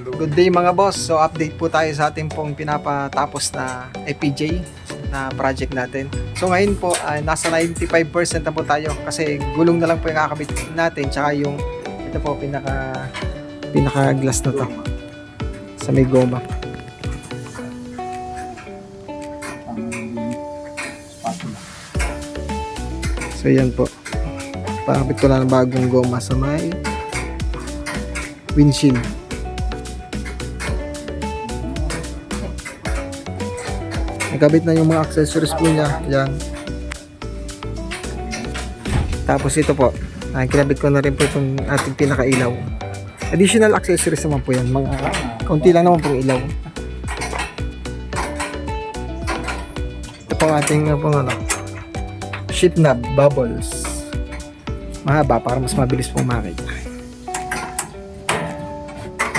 Good day mga boss. So update po tayo sa ating pong pinapatapos na FPJ na project natin. So ngayon po nasa 95% na po tayo kasi gulong na lang po yung kakabit natin tsaka yung ito po pinaka glass na to sa may goma. So yan po. Pakabit ko lang ng bagong goma sa may windshield. Nagkabit na yung mga accessories po niya. Yan. Tapos ito po. Kinabit ko na rin po itong ating pinakailaw. Additional accessories naman po yan. Mga kaunti lang naman pong ilaw. Ito po ang ating sheet knob bubbles. Mahaba para mas mabilis pong makita.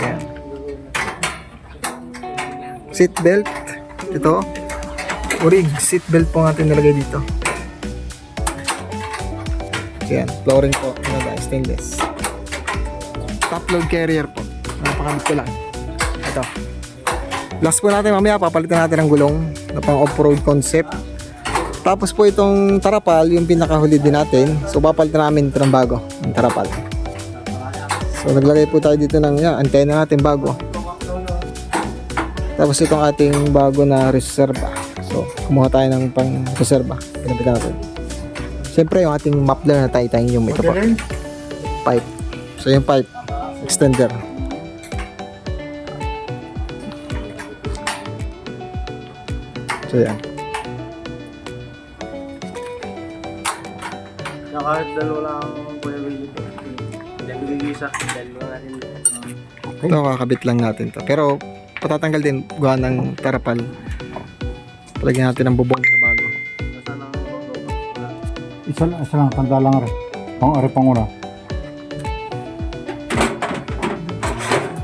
Yan. Seat belt. Ito. Urig, seat belt po natin nilagay dito. Ayan, flooring po, stainless. Top load carrier po. Napakabit ko lang. Ito. Last po natin, mamaya papalitan natin ang gulong na pang off-road concept. Tapos po itong tarapal, yung pinakahuli din natin. So papalitan namin ito ng bago, yung tarapal. So naglagay po tayo dito ng antena natin bago. Tapos itong ating bago na reserva. So, kumuha tayo ng pang-reserva. Pinapitan natin. Siyempre, yung ating muffler na titanium. Ito po. Pipe. So, yung pipe. Extender. So, yan. Kahit dalawa lang ang kuya Willie. Nagigisa. Dalawa rin. Ito, kakabit lang natin to. Pero, patatanggal din gawa ng tarapal. Palagyan natin ang bubong na bago. Isa lang, tanda lang rin. Panguna.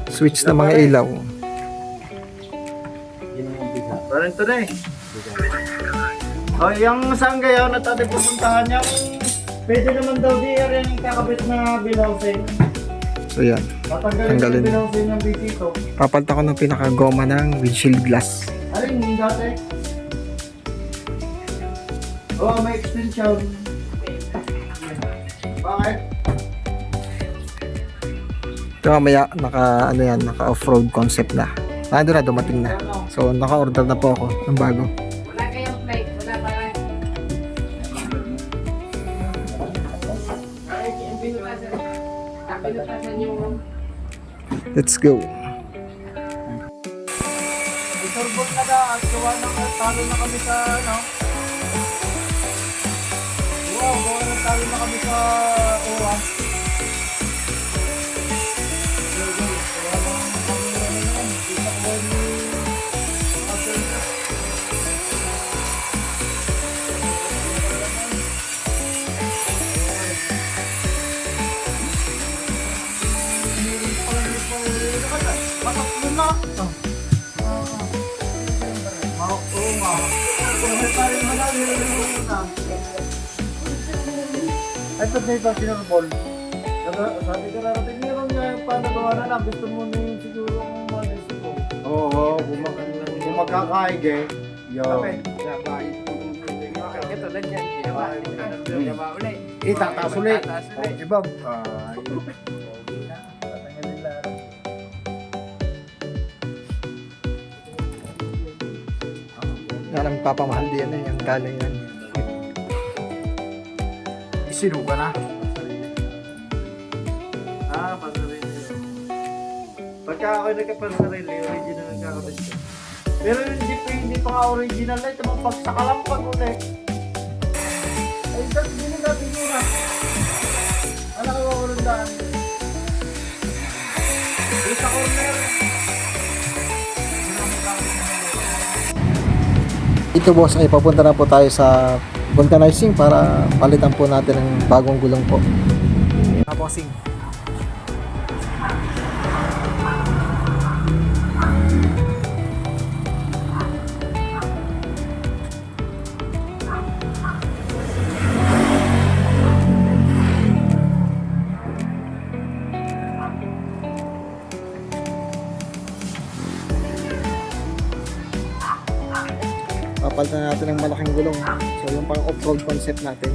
Switch na mga ilaw. Parang ito na eh. O, yung sanggayaw na tayo pupuntahan niya, pwede naman daw di rin yung kakabit na bilawsin. So yan. Tatanggalin yung bilawsin ng bisito. Papalta ko ng pinakagoma ng windshield glass. Alin yung dati? Oh, may extension. Bakit? Ito mamaya naka off-road concept na. Nandun na, dumating na. So naka-order na po ako ng bago. Wala kayong plate, wala pa rin. Pinutasan yung... Let's go. Iturbot na ka at gawa ng talo na kami sa Wow, gawa ng talo na kami sa uwa. Patatlo na. Oo nga. Kung pa rin na. Ay, ba't na ito sinurbol? Sabi ko narating meron nga yung panagawa na lang. Gusto mo na yung siguro ang mga ko. Oo, kung magkakaige, Okay. Ito lang yan. Yawa ulit. itataas ulit. Iba, Yan ang papamahal din yan, yung galing yan. isinuga na. Pansarili. Pagka ako nagka-pansarili, original ang kakabit ko. Pero yung jeep hindi pa nga original na ito, pagsakalampag ulit. Ay, dahil hindi natin yun na. Ano ka walang daan? Dito sa corner. Ito boss ay papunta na po tayo sa vulcanizing para palitan po natin ng bagong gulong po. Bossing. Papalitan natin ng malaking gulong. So yung pang off-road concept natin.